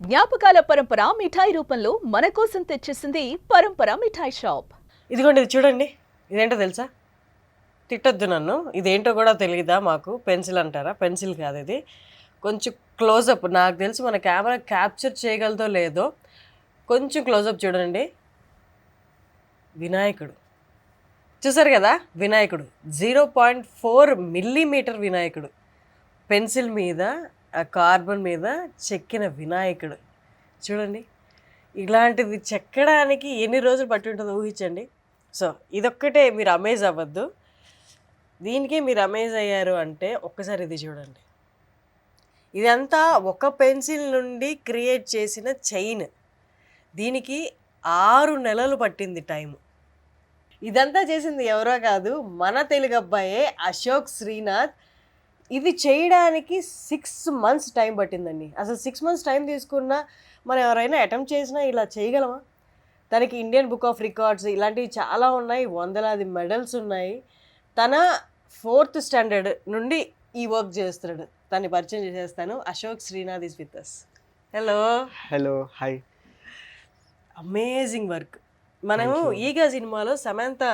జ్ఞాపకాల పరంపర మిఠాయి రూపంలో మన కోసం తెచ్చేసింది పరంపర మిఠాయి షాప్. ఇదిగోండి, ఇది చూడండి. ఇదేంటో తెలుసా? తిట్టొద్దు నన్ను, ఇదేంటో కూడా తెలియదా మాకు? పెన్సిల్ అంటారా? పెన్సిల్ కాదు ఇది. కొంచెం క్లోజప్, నాకు తెలిసి మన కెమెరా క్యాప్చర్ చేయగలదో లేదో, కొంచెం క్లోజప్ చూడండి. వినాయకుడు చూసారు కదా? వినాయకుడు 0.4 మిల్లీమీటర్ వినాయకుడు, పెన్సిల్ మీద కార్బన్ మీద చెక్కిన వినాయకుడు చూడండి. ఇలాంటిది చెక్కడానికి ఎన్ని రోజులు పట్టి ఉంటుందో ఊహించండి. సో ఇదొక్కటే మీరు అమేజ్ అవ్వద్దు, దీనికే మీరు అమేజ్ అయ్యారు అంటే ఒక్కసారి ఇది చూడండి. ఇదంతా ఒక పెన్సిల్ నుండి క్రియేట్ చేసిన చైన్. దీనికి 6 నెలలు పట్టింది టైం. ఇదంతా చేసింది ఎవరో కాదు, మన తెలుగు అబ్బాయే అశోక్ శ్రీనాథ్. ఇది చేయడానికి 6 months టైం పట్టిందండి. అసలు 6 months టైం తీసుకున్నా మనం ఎవరైనా అటెంప్ట్ చేసినా ఇలా చేయగలమా? తనకి ఇండియన్ బుక్ ఆఫ్ రికార్డ్స్ ఇలాంటివి చాలా ఉన్నాయి, వందలాది మెడల్స్ ఉన్నాయి. తన 4th standard నుండి ఈ వర్క్ చేస్తున్నాడు. తనని పరిచయం చేసేస్తాను. Ashok Srinath is with us. Hello hi. Amazing work. మనము ఈగా సినిమాలో సమంత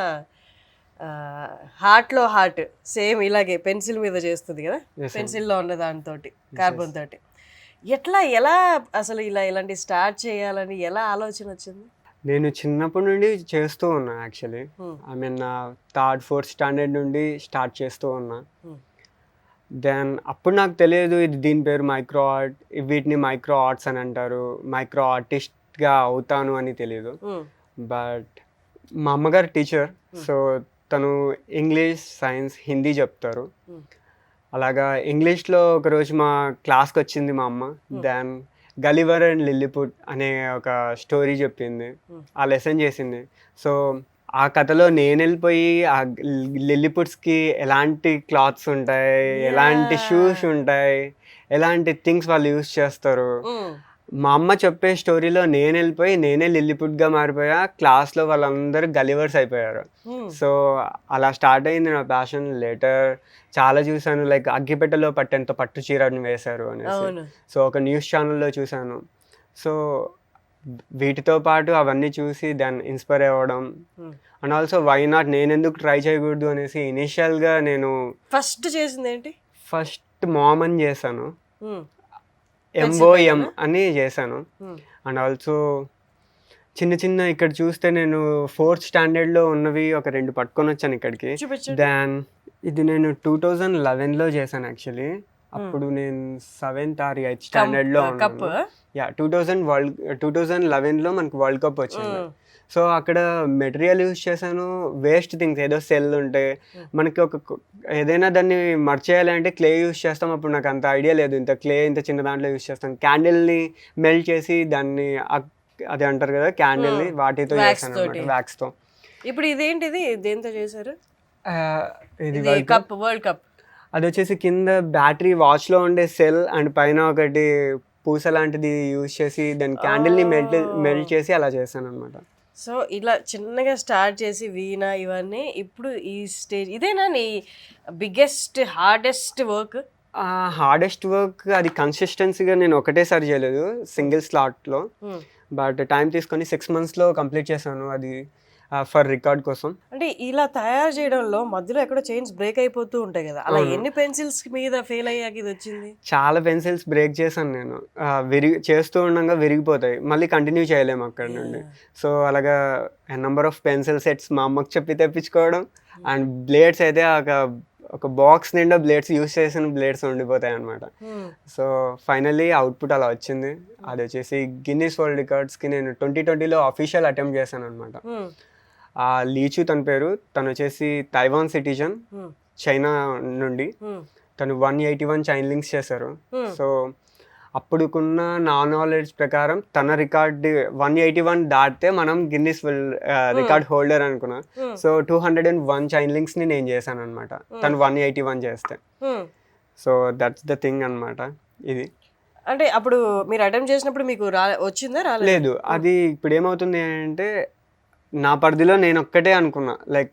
హార్ట్లో హార్ట్ సేమ్ ఇలాగే పెన్సిల్ మీద చేస్తుంది కదా, పెన్సిల్లో ఉన్న దానితో కార్బన్ తోటి. ఎలా అసలు ఇలాంటి స్టార్ట్ చేయాలని ఎలా ఆలోచన వచ్చింది? నేను చిన్నప్పటి నుండి చేస్తూ ఉన్నా. Actually I mean 3rd 4th standard నుండి స్టార్ట్ చేస్తూ ఉన్నా. దెన్ అప్పుడు నాకు తెలియదు దీని పేరు మైక్రో ఆర్ట్, వీటిని మైక్రో ఆర్ట్స్ అని అంటారు, మైక్రో ఆర్టిస్ట్గా అవుతాను అని తెలియదు. బట్ మా అమ్మగారు టీచర్, సో తను ఇంగ్లీష్, సైన్స్, హిందీ చెప్తారు. అలాగా ఇంగ్లీష్లో ఒకరోజు మా క్లాస్కి వచ్చింది మా అమ్మ. దెన్ గలివర్ అండ్ లిల్లీపుట్ అనే ఒక స్టోరీ చెప్పింది, ఆ లెసన్ చేసింది. సో ఆ కథలో నేను వెళ్ళిపోయి ఆ లిల్లీపుట్స్కి ఎలాంటి క్లాత్స్ ఉంటాయి, ఎలాంటి షూస్ ఉంటాయి, ఎలాంటి థింగ్స్ వాళ్ళు యూస్ చేస్తారు, మా అమ్మ చెప్పే స్టోరీలో నేను వెళ్ళిపోయి నేనే లిల్లీపుట్గా మారిపోయా. క్లాస్లో వాళ్ళందరూ గలివర్స్ అయిపోయారు. సో అలా స్టార్ట్ అయింది నా ప్యాషన్. లేటర్ చాలా చూసాను, లైక్ అగ్గిపెట్టెలో పట్టెంత పట్టు చీరని వేశారు అనేసి. సో ఒక న్యూస్ ఛానల్లో చూశాను. సో వీటితో పాటు అవన్నీ చూసి దాన్ని ఇన్స్పైర్ అవ్వడం, అండ్ ఆల్సో వై నాట్ నేను ఎందుకు ట్రై చేయకూడదు అనేసి ఇనిషియల్గా నేను ఫస్ట్ చేసింది ఏంటి? ఫస్ట్ మామ్ అని చేశాను, MOM అని చేశాను. అండ్ ఆల్సో చిన్న ఇక్కడ చూస్తే నేను 4th standardలో ఉన్నవి ఒక 2 పట్టుకొని వచ్చాను ఇక్కడికి. దెన్ ఇది నేను 2011లో చేశాను యాక్చువల్లీ. అప్పుడు నేను 7th or 8th standardలో ఉన్నాను. 2011లో మనకు వరల్డ్ కప్ వచ్చింది. సో అక్కడ మెటీరియల్ యూజ్ చేశాను, వేస్ట్ థింగ్స్, ఏదో సెల్ ఉంటే మనకి ఏదైనా దాన్ని మర్చేయాలి అంటే క్లే యూజ్ చేస్తాం. అప్పుడు నాకు అంత ఐడియా లేదు, ఇంత క్లే ఇంత చిన్న దాంట్లో యూజ్ చేస్తాం. క్యాండిల్ని మెల్ట్ చేసి దాన్ని అది అంటారు కదా క్యాండిల్ని, వాటితో చేశాను అన్నమాట, వ్యాక్స్తో. ఇప్పుడు ఇదేంటిది, దేంతో చేశారు? ఇది వరల్డ్ కప్. అది వచ్చేసి కింద బ్యాటరీ, వాచ్లో ఉండే సెల్ అండ్ పైన ఒకటి పూస లాంటిది యూజ్ చేసి దాన్ని క్యాండిల్ని మెల్ట్ చేసి అలా చేశాను అనమాట. సో ఇలా చిన్నగా స్టార్ట్ చేసి వీణ ఇవన్నీ ఇప్పుడు ఈ స్టేజ్. ఇదేనా నీ biggest hardest work? Hardest work అది కన్సిస్టెన్సీగా నేను ఒకటేసారి చేయలేదు, సింగిల్ స్లాట్లో. బట్ టైం తీసుకొని 6 monthsలో కంప్లీట్ చేశాను, అది ఫర్ రికార్డ్ కోసం. అంటే ఇలా తయారు చేయడంలో మధ్యలో ఎక్కడో చైన్స్ బ్రేక్ అయిపోతూ ఉంటాయి కదా, అలా ఎన్ని పెన్సిల్స్ మీద ఫెయిల్ అయ్యాక ఇది వచ్చింది? చాలా పెన్సిల్స్ బ్రేక్ చేశాను నేను. చేస్తూ ఉండగా విరిగిపోతాయి, మళ్ళీ కంటిన్యూ చేయలేము అక్కడ నుండి. సో అలాగా నెంబర్ ఆఫ్ పెన్సిల్ సెట్స్ మా అమ్మకి చెప్పి తెప్పించుకోవడం. అండ్ బ్లేడ్స్ అయితే ఒక బాక్స్ నిండా బ్లేడ్స్, యూస్ చేసిన బ్లేడ్స్ ఉండిపోతాయి అనమాట. సో ఫైనల్లీ అవుట్పుట్ అలా వచ్చింది. అది వచ్చేసి గిన్నిస్ వరల్డ్ రికార్డ్స్కి నేను 2020లో అఫీషియల్ అటెంప్ట్ చేశాను అనమాట. ఆ లీచు తన పేరు, తను వచ్చేసి తైవాన్ సిటిజన్, చైనా నుండి. తను 181 చైన్ లింక్స్ చేశారు. సో అప్పుడుకున్న నా నాలెడ్జ్ ప్రకారం తన రికార్డ్ 181 దాటితే మనం గిన్నిస్ రికార్డ్ హోల్డర్ అనుకున్నా. సో 201 చైన్ లింక్స్ ని నేను చేశాను అనమాట, తను 181 చేస్తే. సో దట్స్ ద థింగ్ అనమాట. ఇది అంటే అప్పుడు మీరు అటెంప్ట్ చేసినప్పుడు మీకు వచ్చిందా? లేదు, అది ఇప్పుడు ఏమవుతుంది అంటే నా పరిధిలో నేను ఒక్కటే అనుకున్నా, లైక్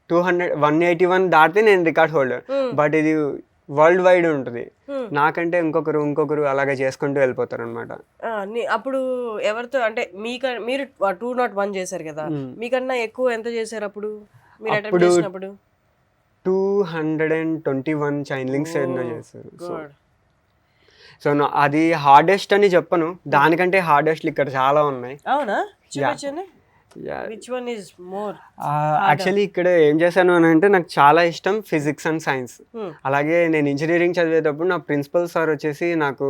181 దాటితే నేను రికార్డ్ హోల్డర్. బట్ ఇది వరల్డ్ వైడ్ ఉంటుంది. నాకంటే ఇంకొకరు అలాగే చేసుకుంటూ వెళ్ళిపోతారు అనమాట. అప్పుడు ఎవరితో అంటే మీరు 201 చేశారు కదా, మీకన్నా ఎక్కువ ఎంత చేశారు అప్పుడు మీరు అటెంప్ట్ చేసినప్పుడు? 221 చైన్ లింక్స్ ఏదో చేశారు. సో అది హార్డెస్ట్ అని చెప్పను, దానికంటే హార్డెస్ట్ ఇక్కడ చాలా ఉన్నాయి. అవునా, చూపించండి. Which one is more actually ఇక్కడ ఏం చేశాను అని అంటే, నాకు చాలా ఇష్టం ఫిజిక్స్ అండ్ సైన్స్. అలాగే నేను ఇంజనీరింగ్ చదివేటప్పుడు నా ప్రిన్సిపల్ సార్ వచ్చేసి నాకు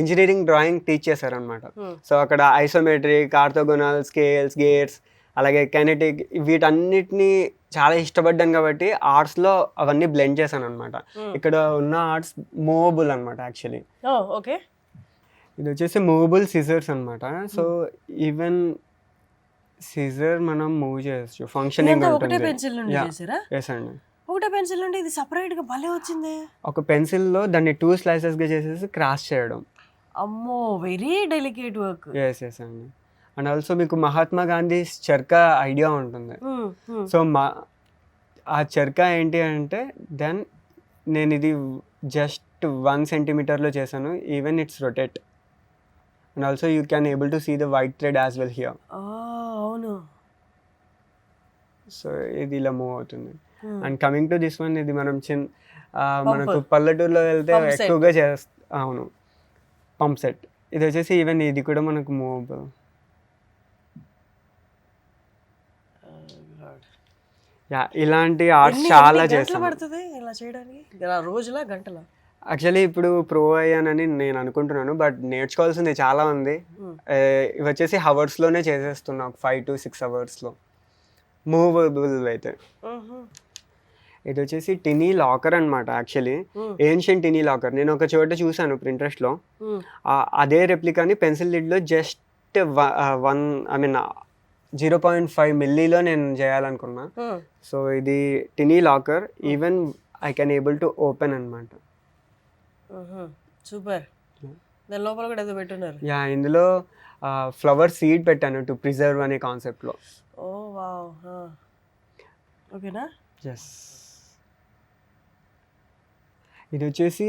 ఇంజనీరింగ్ డ్రాయింగ్ టీచ్ చేశారనమాట. సో అక్కడ ఐసోమెట్రిక్, ఆర్థోగోనల్, స్కేల్స్, గేట్స్, అలాగే కైనెటిక్, వీటన్నిటిని చాలా ఇష్టపడ్డాను కాబట్టి ఆర్ట్స్లో అవన్నీ బ్లెండ్ చేశాను అనమాట. ఇక్కడ ఉన్న ఆర్ట్స్ మూవబుల్ అనమాట యాక్చువల్లీ. ఓకే, ఇది వచ్చేసి మూవబుల్ సిజర్స్ అనమాట. సో ఈవెన్ సిజర్ మనం మూవ్ చేయొచ్చు, ఫంక్షనింగ్ ఉంటుంది. ఎస్ అండి, ఒకటే పెన్సిల్ నుండి ఇది సెపరేట్ గా భలే వచ్చింది. ఒక పెన్సిల్ లో దాన్ని 2 slices గా చేసేసి క్రాస్ చేయడం. అమ్మో, వెరీ డెలికేట్ వర్క్. ఎస్ అండి. అండ్ ఆల్సో మీకు మహాత్మా గాంధీ చర్కా ఐడియా ఉంటుంది. సో ఆ చర్కా ఏంటి అంటే, దెన్ నేను ఇది జస్ట్ 1 centimeter లో చేశాను. Even it's rotate. And also you can able to see the white thread as well here. అవును. సో ఇది ఇలా మూవ్ అవుతుంది. And coming to this one, ఇది మనం మనకు పల్లెటూరులో వెళ్తే ఎక్కువగా అవును, పంప్ సెట్. ఇది వచ్చేసి ఈవెన్ ఇది కూడా మనకు మూవబుల్. ఇలాంటి ఆర్ట్స్ చాలా చేస్తాను. ఇలా చేయడానికి రోజులా గంటలా? యాక్చువల్లీ ఇప్పుడు ప్రో అయ్యానని నేను అనుకుంటున్నాను, బట్ నేర్చుకోవాల్సింది చాలా ఉంది. ఇవి వచ్చేసి హవర్స్లోనే చేసేస్తున్నా, 5 to 6 hours మూవబుల్ అయితే. ఇది వచ్చేసి టినీ లాకర్ అనమాట. యాక్చువల్లీ ఏన్షియంట్ టినీ లాకర్ నేను ఒక చోట చూసాను ప్రింట్రెస్ట్లో. అదే రెప్లికాని పెన్సిల్ లిడ్లో జస్ట్ 0.5 milli నేను చేయాలనుకున్నా. సో ఇది tiny locker, even I can able to open అనమాట. సూపర్. దాని లోపల కూడా ఏదో పెట్టున్నారు. ఇందులో ఫ్లవర్ సీడ్ పెట్టాను టు ప్రిజర్వ్ అనే కాన్సెప్ట్లో. ఓ వావ్. ఓకేనా? ఎస్. ఇది వచ్చేసి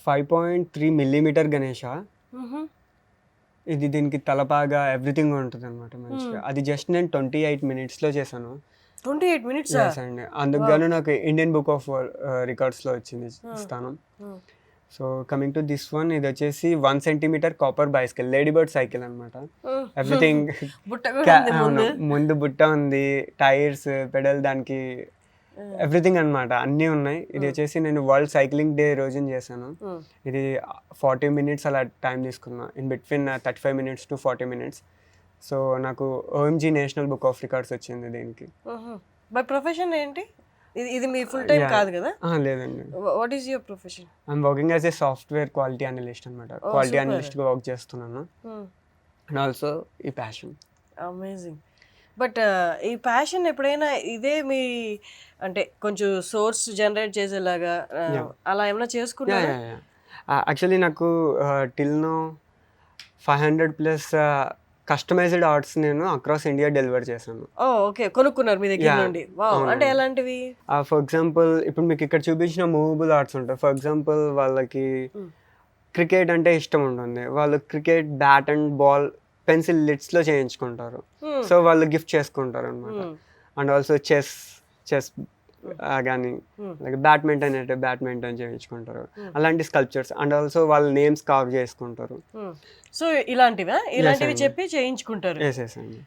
5.3 millimeter గణేష. ఇది దీనికి తలపాగా ఎవ్రీథింగ్ ఉంటుంది అనమాట మంచిగా. అది జస్ట్ నేను 28 minutes చేశాను. 28 minutes అండి. అందుకు నాకు ఇండియన్ బుక్ ఆఫ్ రికార్డ్స్లో వచ్చింది స్థానం. So coming to this one, ఇది వచ్చేసి 1 centimeter copper bicycle, lady bird cycle అనమాట. ఎవ్రీథింగ్ ముందు బుట్ట ఉంది, టైర్స్, పెడల్, దానికి ఎవ్రీథింగ్ అనమాట, అన్నీ ఉన్నాయి. ఇది వచ్చేసి నేను వరల్డ్ సైక్లింగ్ డే రోజున చేశాను. ఇది 40 minutes అలా టైం తీసుకున్నా, in between 35 minutes to 40 minutes. So నాకు OMG national book of records వచ్చింది దీనికి. బై ప్రొఫెషన్ ఏంటి? ఇది మీ ఫుల్ టైం కాదు కదా? లేదండి. What is your profession? I'm working as a software quality analyst అనమాట. క్వాలిటీ అనలిస్ట్గా వర్క్ చేస్తున్నాను. అండ్ ఆల్సో ఈ ప్యాషన్. అమేజింగ్. బట్ ఈ ప్యాషన్ ఎప్పుడైనా ఇదే మీ అంటే కొంచెం సోర్స్ జనరేట్ చేసేలాగా అలా ఏమైనా చేసుకున్నారా? యాక్చువల్లీ నాకు టిల్ నో 500+ కస్టమైజ్డ్ ఆర్ట్స్ నేను అక్రాస్ ఇండియా డెలివర్ చేశాను. ఓకే, కొనుక్కున్నారు మీ దగ్గర నుండి? వావ్. అంటే ఎలాంటివి? ఫర్ ఎగ్జాంపుల్ ఇప్పుడు మీకు ఇక్కడ చూపించిన మూవబుల్ ఆర్ట్స్ ఉంటాయి. ఫర్ ఎగ్జాంపుల్ వాళ్ళకి క్రికెట్ అంటే ఇష్టం ఉంటుంది, వాళ్ళు cricket bat and ball pencil లిడ్స్లో చేయించుకుంటారు. సో వాళ్ళు గిఫ్ట్ చేసుకుంటారు అనమాట. అండ్ ఆల్సో చెస్ కానీ లైక్ బ్యాడ్మింటన్ అంటే బ్యాడ్మింటన్ చేయించుకుంటారు, అలాంటి స్కల్ప్చర్స్. అండ్ ఆల్సో వాళ్ళ నేమ్స్ కార్వ్ చేసుకుంటారు. సో ఇలాంటివి చెప్పి చేయించుకుంటారు. ఎస్ అండి.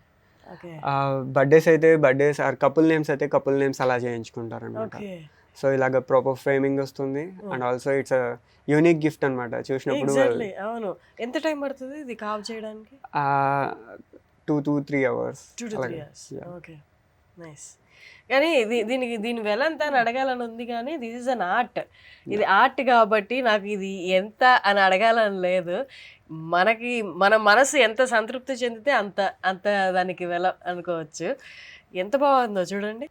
బర్త్డేస్ అయితే బర్త్డేస్, ఆర్ కపుల్ నేమ్స్ అయితే కపుల్ నేమ్స్ అలా చేయించుకుంటారు అనమాట. సో ఇలాగ ప్రాపర్ ఫ్రేమింగ్ వస్తుంది. And also it's unique gift అనమాట. చూసినప్పుడు అవును. ఎంత టైం పడుతుంది ఇది కార్వ్ చేయడానికి? 2 to 3 hours. 2 to 3 hours. Okay, nice. కానీ దీని వెల ఎంత అని అడగాలని ఉంది, కానీ దిస్ ఇస్ అన్ ఆర్ట్. ఇది ఆర్ట్ కాబట్టి నాకు ఇది ఎంత అని అడగాలని లేదు. మన మనసు ఎంత సంతృప్తి చెందితే అంత దానికి వెల అనుకోవచ్చు. ఎంత బాగుందో చూడండి.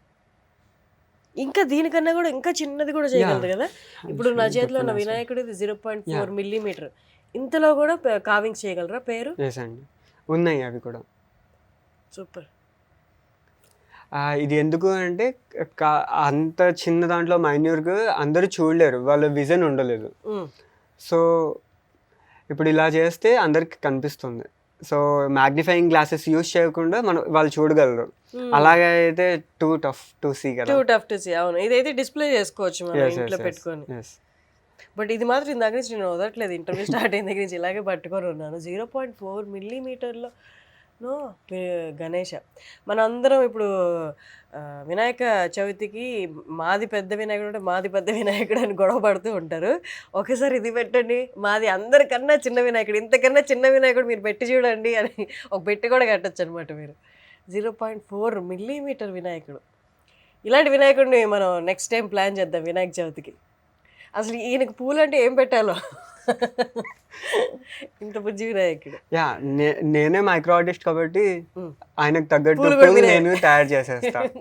ఇంకా దీనికన్నా కూడా ఇంకా చిన్నది కూడా చేయగలదు కదా. ఇప్పుడు నా చేతిలో ఉన్న వినాయకుడు ఇది 0.4 millimeter. ఇంతలో కూడా కావింగ్స్ చేయగలరా పేరు? ఉన్నాయి అవి కూడా. సూపర్. ఇది ఎందుకు అంటే అంత చిన్న దాంట్లో మైన్యూర్గా అందరూ చూడలేరు, వాళ్ళ విజన్ ఉండలేదు. సో ఇప్పుడు ఇలా చేస్తే అందరికి కనిపిస్తుంది. సో మ్యాగ్నిఫైయింగ్ గ్లాసెస్ యూజ్ చేయకుండా వాళ్ళు చూడగలరు. అలాగే అయితే టూ టఫ్ టు సీ కదా. Too tough to see. అవును, ఇదైతే డిస్ప్లే చేసుకోవచ్చు మనం ఇంట్లో పెట్టుకొని. బట్ ఇది మాత్రం ఇందాక నుంచి నేను వదలట్లేదు, ఇంటర్వ్యూ స్టార్ట్ అయిన దగ్గర నుంచి ఇలాగే పట్టుకొని ఉన్నాను. 0.4 మిల్లీమీటర్లో గణేష. మనందరం ఇప్పుడు వినాయక చవితికి మాది పెద్ద వినాయకుడు అంటే మాది పెద్ద వినాయకుడు అని గొడవ పడుతూ ఉంటారు. ఒకసారి ఇది పెట్టండి, మాది అందరికన్నా చిన్న వినాయకుడు, ఇంతకన్నా చిన్న వినాయకుడు మీరు పెట్టి చూడండి అని ఒక పెట్టి కూడా కట్టచ్చు అనమాట మీరు. 0.4 మిల్లీమీటర్ వినాయకుడు. ఇలాంటి వినాయకుడిని మనం నెక్స్ట్ టైం ప్లాన్ చేద్దాం వినాయక చవితికి. అసలు ఈయనకు పూలు అంటే ఏం పెట్టాలో, ఇంత బుజ్జి వినాయకుడు. యా, నేనే మైక్రో ఆర్టిస్ట్ కాబట్టి ఆయనకు తగ్గట్టు నేను తయారు చేసేస్తాను.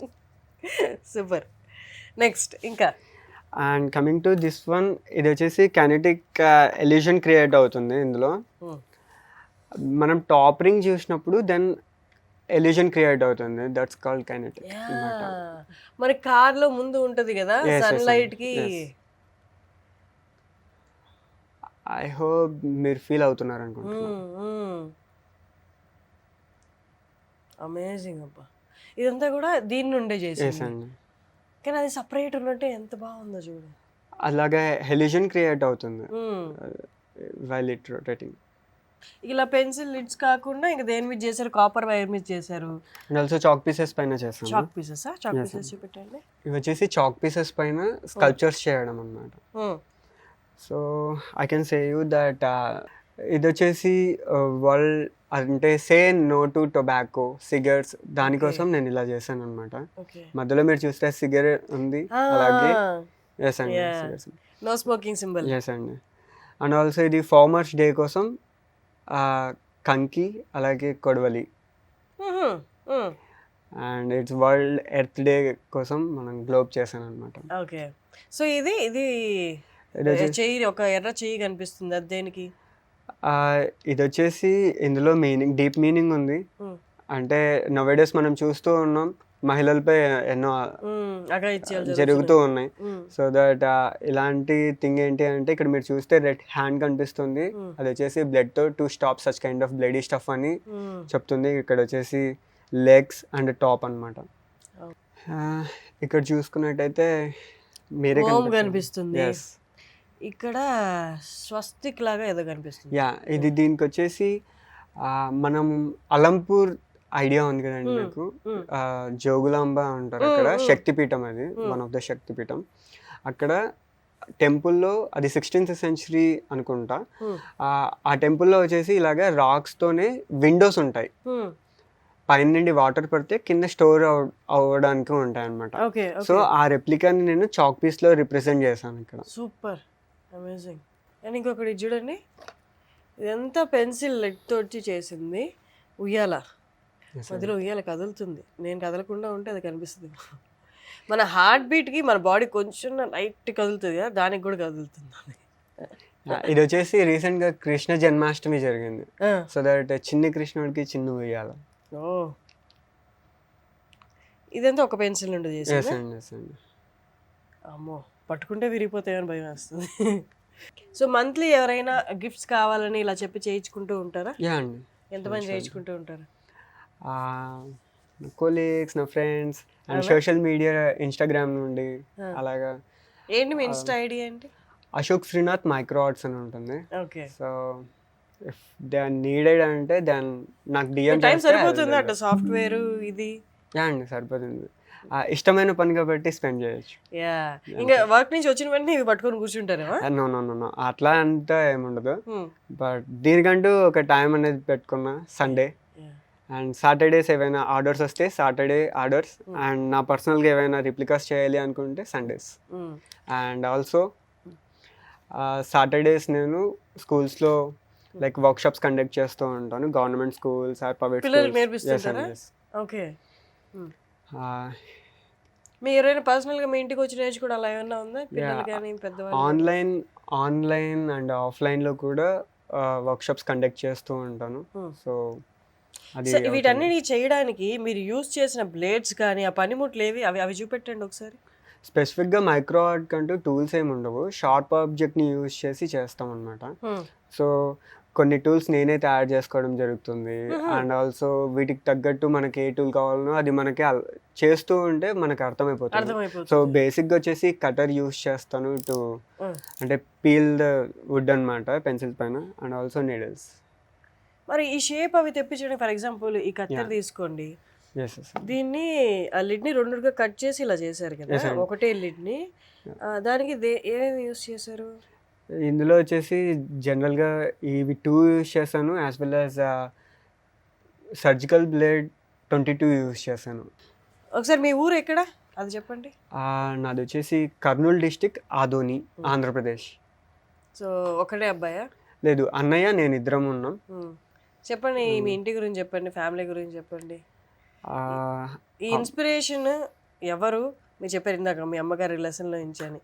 సూపర్. నెక్స్ట్ ఇంకా and coming to this one, ఇది వచ్చేసి కైనెటిక్ ఎల్యూషన్ క్రియేట్ అవుతుంది ఇందులో. మనం టాప్ రింగ్ చూసినప్పుడు దెన్ ఎల్యూషన్ క్రియేట్ అవుతుంది, దట్స్ కాల్డ్ కైనెటిక్. మరి కార్ లో ముందు ఉంటది కదా సన్ లైట్ కి. ఐ హోప్ మీరు ఫీల్ అవుతున్నారు అనుకుంటున్నాను. అమేజింగ్ అబ్బా, ఇదంతా కూడా దీని నుండే చేసాను. కానీ అది సపరేట్ ఉన్నట్టే ఎంత బాగుందో చూడు. అలాగే ఎల్యూషన్ క్రియేట్ అవుతుంది వైల్ ఇట్ రొటేటింగ్. ఇలా పెన్సిల్ లిడ్స్ కాకుండా ఇంకా దేని మీద చేశారు? కాపర్ వైర్ మీద చేశారు. అండ్ ఆల్సో చాక్ పీసెస్ పైన చేస్తాం. చాక్ పీసెస్ చూపెట్టండి. ఇవి వచ్చేసి చాక్ పీసెస్ పైన స్కల్ప్చర్స్ చేయడం అన్నమాట. So I can say you that ఇది వచ్చేసి వరల్డ్ అంటే say no to tobacco cigarettes, దానికోసం నేను ఇలా చేశాను అనమాట. మధ్యలో మీరు చూస్తే సిగరెట్ ఉంది, అలాగే ఎస్ అండి నో స్మోకింగ్ సింబల్. ఎస్ అండి. అండ్ ఆల్సో ఇది ఫార్మర్స్ డే కోసం కంకి అలాగే కొడవలి. And it's world earth day కోసం మనం గ్లోబ్ చేశాను అనమాట. ఓకే. సో ఇది చెయ్యి, ఒక ఎర్ర చెయ్యి కనిపిస్తుంది, అది దేనికి? ఇది వచ్చేసి ఇందులో మీనింగ్, డీప్ మీనింగ్ ఉంది. అంటే నవేడేస్ మనం చూస్తూ ఉన్నాం మహిళలపై ఎన్నో జరుగుతూ ఉన్నాయి. సో దట్ ఇలాంటి థింగ్ ఏంటి అంటే ఇక్కడ మీరు చూస్తే రెడ్ హ్యాండ్ కనిపిస్తుంది, అది వచ్చేసి బ్లడ్ తో to stop such kind of bloody stuff అని చెప్తుంది. ఇక్కడ వచ్చేసి లెగ్స్ అండ్ టాప్ అన్నమాట. ఇక్కడ చూసుకున్నట్టయితే మీరే కనిపిస్తుంది, ఇక్కడ స్వస్తిక్ లాగా ఏదో కనిపిస్తుంది. యా, ఇది దీనికి వచ్చేసి మనం అలంపూర్ ఐడియా ఉంది కదండి మీకు, జోగులాంబ అంటారు అక్కడ, శక్తిపీఠం, అది వన్ ఆఫ్ ద శక్తిపీఠం. అక్కడ టెంపుల్లో అది 16th century అనుకుంటా. ఆ టెంపుల్లో వచ్చేసి ఇలాగా రాక్స్ తోనే విండోస్ ఉంటాయి, పైన నుండి వాటర్ పడితే కింద స్టోర్ అవ్వడానికి ఉంటాయి అనమాట. సో ఆ రెప్లికాని నేను చాక్ పీస్ లో రిప్రజెంట్ చేశాను ఇక్కడ. Super, amazing. అండ్ ఇంకొకటి చూడండి, ఇదంతా పెన్సిల్ లెడ్ తోటి చేసింది ఉయ్యాల. మధ్యలో ఉయ్యాల కదులుతుంది, నేను కదలకుండా ఉంటే అది కనిపిస్తుంది. మన హార్ట్ బీట్కి మన బాడీ కొంచెం లైట్ కదులుతుంది కదా, దానికి కూడా కదులుతుంది. ఇది వచ్చేసి రీసెంట్ గా కృష్ణ జన్మాష్టమి జరిగింది, సో దట్ చిన్న కృష్ణుడికి చిన్న ఉయ్యాల. ఓ, ఇదంతా ఒక పెన్సిల్ నుండి చేసి. అమ్మో, పట్టుకుంటే విరిగిపోతాయని భయం వేస్తుంది. సో మంత్లీ ఎవరైనా గిఫ్ట్స్ కావాలని ఇలా చెప్పి చేయించుకుంటూ ఉంటారా? యా అండి. ఎంతమంది చేయించుకుంటూ ఉంటారు? కొలీగ్స్, నా friends and social media, Instagram నుండి అలాగా. ఏంటి మీ ఇన్స్టా ఐడి ఏంటి? అశోక్ శ్రీనాథ్ మైక్రో ఆర్ట్స్ అని ఉంటుంది. Okay. So if they are needed అంటే దెన్ నాకు డిఎం టైం సరిపోతుంది అట్లా సాఫ్ట్వేర్ ఇది? యా అండి, సరిపోతుంది. ఇష్టమైన పని కాబట్టి స్పెండ్ చేయొచ్చు. యా, ఇంకా వర్క్ నుంచి వచ్చిన వెంటనే ఇవి పట్టుకొని కూర్చుంటారేమో? నో నో నో నో, అట్లా అంతా ఏముండదు. బట్ దీనికంటూ ఒక టైం అనేది పెట్టుకున్నా, సండే అండ్ సాటర్డేస్ ఏవైనా ఆర్డర్స్ వస్తే సాటర్డే ఆర్డర్స్, అండ్ నా పర్సనల్గా ఏవైనా రిప్లికాస్ చేయాలి అనుకుంటే సండేస్. అండ్ ఆల్సో సాటర్డేస్ నేను స్కూల్స్లో లైక్ వర్క్షాప్స్ కండక్ట్ చేస్తూ ఉంటాను, government schools or private schools. Okay. మీ ఎవరైనా పర్సనల్గా మీ ఇంటికి వచ్చి నేర్చుకోవడం అలా ఏమైనా ఉందా? పిల్లలు కానీ పెద్దవాళ్ళు? ఆన్లైన్ అండ్ ఆఫ్లైన్లో కూడా వర్క్షాప్స్ కండక్ట్ చేస్తూ ఉంటాను. సో అది సో వీటన్నిటి చేయడానికి మీరు యూజ్ చేసిన బ్లేడ్స్ కానీ ఆ పనిముట్లు ఏవి అవి అవి చూపెట్టండి ఒకసారి. స్పెసిఫిక్గా మైక్రో ఆర్ట్ కంటూ టూల్స్ ఏమి ఉండవు, షార్ప్ ఆబ్జెక్ట్ని యూజ్ చేసి చేస్తాం అనమాట. సో కొన్ని టూల్స్ నేనే తయారు చేసుకోవడం జరుగుతుంది. అండ్ ఆల్సో వీటికి తగ్గట్టు మనకి ఏ టూల్ కావాలనో అది మనకి చేస్తూ ఉంటే మనకు అర్థమైపోతుంది. సో బేసిక్గా వచ్చేసి కటర్ యూజ్ చేస్తాను టు అంటే పీల్ ద వుడ్ అనమాట పెన్సిల్ పైన, అండ్ ఆల్సో నీడిల్స్. మరి ఈ షేప్ అవి తెప్పించడం, ఫర్ ఎగ్జాంపుల్ ఈ కత్తెర తీసుకోండి, దీన్ని ఆ లిడ్ని రెండుగా కట్ చేసి ఇలా చేశారు కదా, ఒకటే లిడ్ని, దానికి ఏమేమి యూస్ చేశారు? ఇందులో వచ్చేసి జనరల్గా ఇవి 2 యూస్ చేశాను, as well as surgical blade 22 use చేశాను. ఒకసారి మీ ఊరు ఎక్కడ అది చెప్పండి. నాది వచ్చేసి కర్నూలు డిస్టిక్, ఆదోని, ఆంధ్రప్రదేశ్. సో ఒకటే అబ్బాయా? లేదు, అన్నయ్య నేను ఇద్దరం ఉన్నాం. చెప్పండి, మీ ఇంటి గురించి చెప్పండి, ఫ్యామిలీ గురించి చెప్పండి. ఈ ఇన్స్పిరేషన్ ఎవరు? మీరు చెప్పారు ఇందాక మీ అమ్మగారి లెసన్లో నుంచి అని,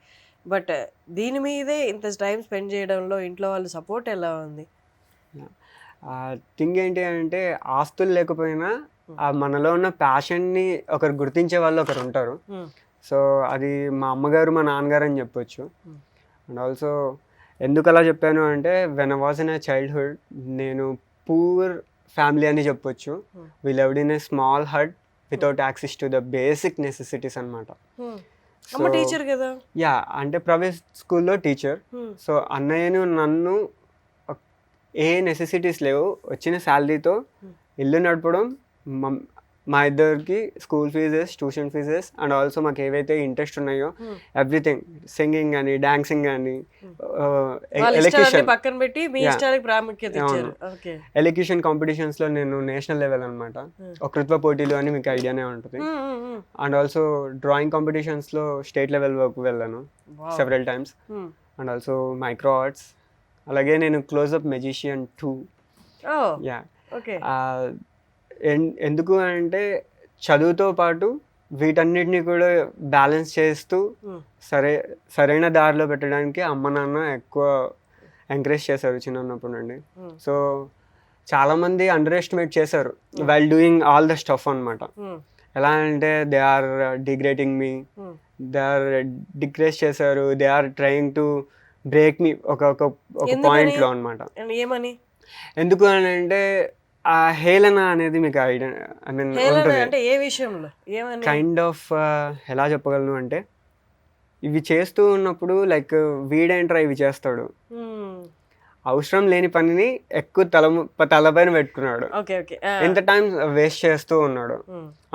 బట్ దీని మీదే ఇంత టైం స్పెండ్ చేయడంలో ఇంట్లో వాళ్ళు సపోర్ట్ ఎలా ఉంది? థింగ్ ఏంటి అంటే ఆస్తులు లేకపోయినా మనలో ఉన్న ప్యాషన్ని ఒకరు గుర్తించే వాళ్ళు ఒకరు ఉంటారు. సో అది మా అమ్మగారు మా నాన్నగారు అని చెప్పొచ్చు. అండ్ ఆల్సో ఎందుకు అలా చెప్పాను అంటే when I was in a childhood నేను పూర్ ఫ్యామిలీ అని చెప్పొచ్చు. We lived in a small hut without access to the basic necessities అనమాట. టీచర్ కదా? యా, అంటే ప్రైవేట్ స్కూల్లో టీచర్. సో అన్నయ్యను నన్ను ఏ నెసెసిటీస్ లేవు, వచ్చిన శాలరీతో ఇల్లు నడపడం, మా ఇద్దరికి school fees, tuition fees, and also మాకు ఏవైతే ఇంట్రెస్ట్ ఉన్నాయో ఎవ్రీథింగ్, సింగింగ్ కానీ డాన్సింగ్ కానీ, ఎలక్యూషన్ కాంపిటీషన్స్ లో నేను నేషనల్ లెవెల్ అనమాట, వక్తృత్వ పోటీలు అని మీకు ఐడియానే ఉంటుంది. అండ్ ఆల్సో డ్రాయింగ్ కాంపిటీషన్స్ లో స్టేట్ లెవెల్ వరకు వెళ్ళాను several times. And also micro arts, అలాగే నేను క్లోజ్అప్ మెజిషియన్ 2. యా, ఎందుకు అంటే చదువుతో పాటు వీటన్నిటిని కూడా బ్యాలెన్స్ చేస్తూ సరైన దారిలో పెట్టడానికి అమ్మ నాన్న ఎక్కువ ఎంకరేజ్ చేశారు చిన్నప్పటి నుండి. సో చాలామంది అండర్ ఎస్టిమేట్ చేశారు while doing all the stuff అనమాట. ఎలా అంటే they are degrading me, they are disgrace చేశారు, they are trying to break me ఒక పాయింట్లో అనమాట. ఏమని? ఎందుకు అని అంటే ఆ హేళన అనేది మీకు ఐడియా, ఐ మీన్ అంటే ఏ విషయంలో కైండ్ ఆఫ్ ఎలా చెప్పగలను అంటే ఇవి చేస్తూ ఉన్నప్పుడు లైక్ వీడేంట్రా ఇవి చేస్తాడు, అవసరం లేని పనిని ఎక్కువ తలపైన పెట్టుకున్నాడు, ఎంత టైం వేస్ట్ చేస్తూ ఉన్నాడు.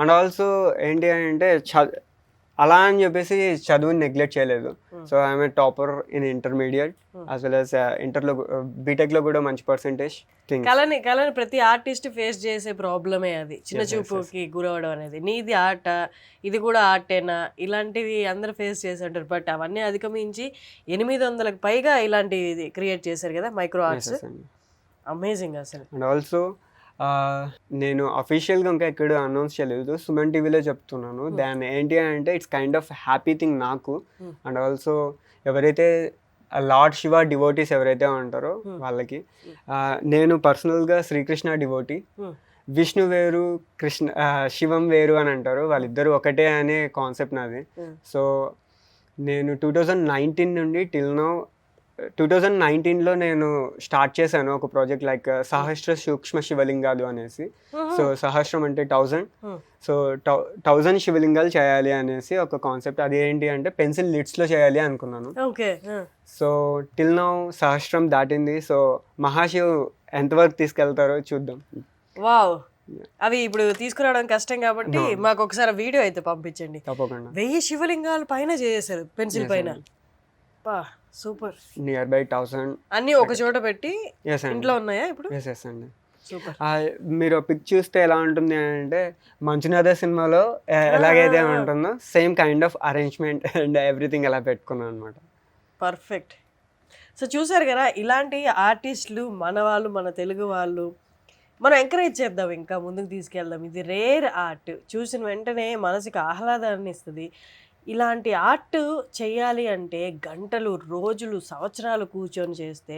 అండ్ ఆల్సో ఏంటి అంటే అలా అని చెప్పేసి చదువుని నెగ్లెక్ట్ చేయలేదు. So I'm a topper in intermediate as well as ఇంటర్లో, బీటెక్లో కూడా మంచి పర్సెంటేజ్. కళని ప్రతి ఆర్టిస్ట్ ఫేస్ చేసే ప్రాబ్లమే అది, చిన్న చూపుకి గురవడం అనేది. నీది ఆర్ట్, ఇది కూడా ఆర్టేనా, ఇలాంటివి అందరూ ఫేస్ చేసి ఉంటారు. బట్ అవన్నీ అధిగమించి 800కి పైగా ఇలాంటివి క్రియేట్ చేశారు కదా మైక్రో ఆర్ట్స్. అమేజింగ్ అసలు. అండ్ ఆల్సో నేను అఫీషియల్గా ఇంకా ఎక్కడ అనౌన్స్ చేయలేదు, సుమన్ టీవీలో చెప్తున్నాను. దాని ఏంటి అంటే it's kind of happy thing నాకు. అండ్ ఆల్సో ఎవరైతే లార్డ్ శివ డివోటీస్ ఎవరైతే ఉంటారో వాళ్ళకి, నేను పర్సనల్గా శ్రీకృష్ణ డివోటీ, విష్ణు వేరు శివం వేరు అని అంటారు, వాళ్ళిద్దరూ ఒకటే అనే కాన్సెప్ట్ నాది. సో నేను 2019 నుండి టిల్ నౌ 2019లో నేను స్టార్ట్ చేశాను ఒక ప్రాజెక్ట్ లైక్ సహస్ర సూక్ష్మ శివలింగాలు అనేసి. సో సహస్రం అంటే 1000, సో 1000 శివలింగాలు చేయాలి అనేసి ఒక కాన్సెప్ట్. అది ఏంటి అంటే పెన్సిల్ లిడ్స్లో చేయాలి అనుకున్నాను. సో టిల్ నౌ సహస్రం దాటింది. సో మహాశివ్ ఎంతవరకు తీసుకెళ్తారో చూద్దాం. వావ్, అవి ఇప్పుడు తీసుకురావడం కష్టం కాబట్టి మాకు ఒకసారి వీడియో అయితే పంపించండి. తప్పకుండా. 1000 శివలింగాలు పైన చేసేసారు పెన్సిల్ పైన. సూపర్. నియర్ బై 1000 అన్ని ఒక చోట పెట్టి ఇంట్లో ఉన్నాయా ఇప్పుడు? అండి. సూపర్. మీరు పిక్ చూస్తే ఎలా ఉంటుంది అంటే మంచునాథ సినిమాలో ఎలాగైతే ఉంటుందో same kind of arrangement and everything అలా పెట్టుకున్నాను అనమాట. పర్ఫెక్ట్. సో చూసారు కదా, ఇలాంటి ఆర్టిస్టులు మన వాళ్ళు, మన తెలుగు వాళ్ళు, మనం ఎంకరేజ్ చేద్దాం, ఇంకా ముందుకు తీసుకెళ్దాం. ఇది రేర్ ఆర్ట్, చూసిన వెంటనే మనసుకి ఆహ్లాదాన్ని ఇస్తుంది. ఇలాంటి ఆర్ట్ చేయాలి అంటే గంటలు, రోజులు, సంవత్సరాలు కూర్చొని చేస్తే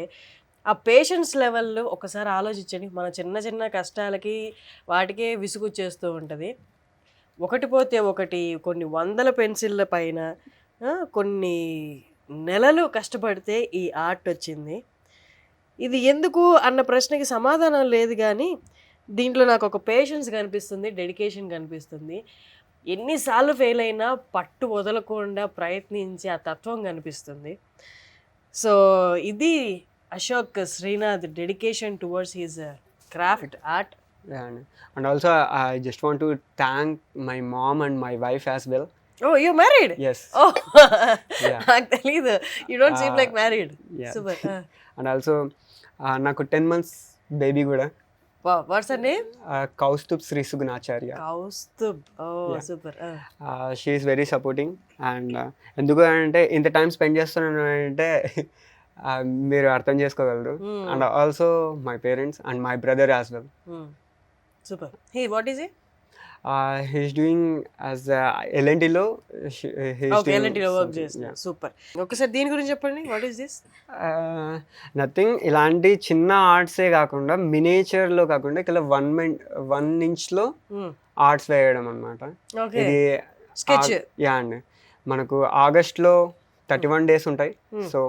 ఆ పేషెన్స్ లెవెల్ ఒకసారి ఆలోచించండి. మన చిన్న చిన్న కష్టాలకి వాటికే విసుగుచ్చేస్తూ ఉంటుంది. ఒకటి పోతే ఒకటి, కొన్ని వందల పెన్సిళ్ళ పైన కొన్ని నెలలు కష్టపడితే ఈ ఆర్ట్ వచ్చింది. ఇది ఎందుకు అన్న ప్రశ్నకి సమాధానం లేదు, కానీ దీంట్లో నాకు ఒక పేషెన్స్ కనిపిస్తుంది, డెడికేషన్ కనిపిస్తుంది. ఎన్నిసార్లు ఫెయిల్ అయినా పట్టు వదలకుండా ప్రయత్నించి ఆ తత్వం కనిపిస్తుంది. సో ఇది Ashok Srinath dedication towards his craft art. And also I just want to thank my mom and my wife as well. Oh, you're married? Yes. Oh, Yeah. నాకు తెలీదు. You don't seem like married. Yeah. Super. And also నాకు 10 months baby కూడా. Wow, what's her name? Kaustubh Sri Sugunacharya. Kaustubh. Oh, Yeah. super. She is very supporting. And ఎందుకు అంటే ఇంత time spend చేస్తున్నాను అంటే మీరు అర్థం చేసుకోగలరు. And also my parents and my brother as well. Super. Hey, what is he? He's doing as L&Tలో Okay, L&Tలో వర్క్ చేస్తున్నారు. సూపర్. ఒకసారి దీని గురించి చెప్పండి. What is this? నథింగ్, ఇలాంటి చిన్న ఆర్ట్సే కాకుండా మినియేచర్లో కాకుండా ఇక్కడ 1 ఇంచ్లో ఆర్ట్స్ వేయడం అనమాట. ఓకే. ఇది స్కెచ్. యా అండి, మనకు ఆగస్ట్లో 31 days ఉంటాయి. సో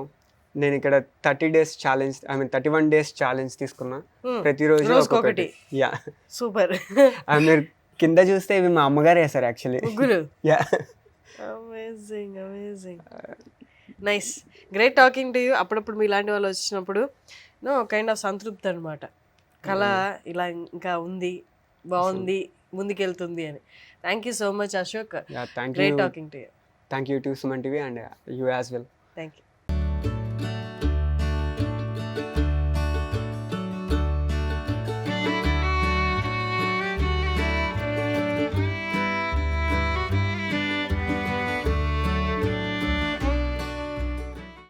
నేను ఇక్కడ 30 days ఛాలెంజ్, 31 days ఛాలెంజ్ తీసుకున్నా. ప్రతిరోజు ఒక్కొక్కటి. Yeah, super. మీరు కింద చూస్తే ఇవి మా అమ్మగారు వేసారు యాక్చువల్లీ. ముగ్గురు. Yeah, amazing, amazing, nice, great talking to you. అప్పుడప్పుడు మీలాంటి వాళ్ళు వచ్చినప్పుడు కైండ్ ఆఫ్ సంతృప్తి అనమాట. కళ ఇలా ఇంకా ఉంది, బాగుంది, ముందుకెళ్తుంది అని. Thank you so much Ashok. Thank great you. Talking to you. Thank you to Suman TV and you as well. Thank you.